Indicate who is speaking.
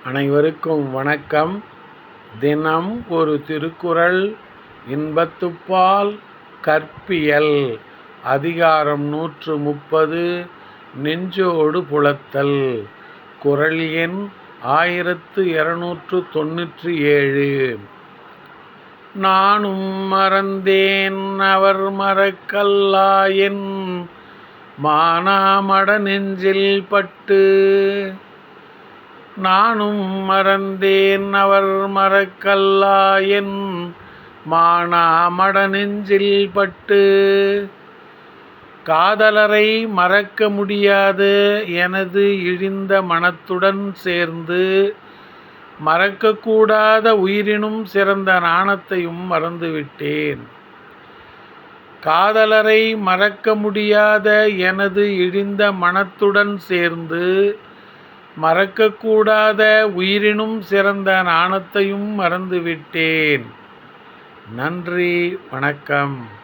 Speaker 1: அனைவருக்கும் வணக்கம். தினம் ஒரு திருக்குறள். இன்பத்துப்பால் கற்பியல். அதிகாரம் 130. நெஞ்சோடு புலத்தல். குறள் எண் 1297. நானும் மறந்தேன் அவர் மறக்கல்லாயென் மானாமட நெஞ்சில் பட்டு. நானும் மறந்தேன் அவர் மறக்கல்லாயென் மானாமட நெஞ்சில் பட்டு. காதலரை மறக்க முடியாத எனது இழிந்த மனத்துடன் சேர்ந்து மறக்கக்கூடாத உயிரினும் சிறந்த நாணத்தையும் மறந்துவிட்டேன். காதலரை மறக்க முடியாத எனது இழிந்த மனத்துடன் சேர்ந்து மறக்கக்கூடாத உயிரினும் சிறந்த நாணத்தையும் மறந்துவிட்டேன். நன்றி, வணக்கம்.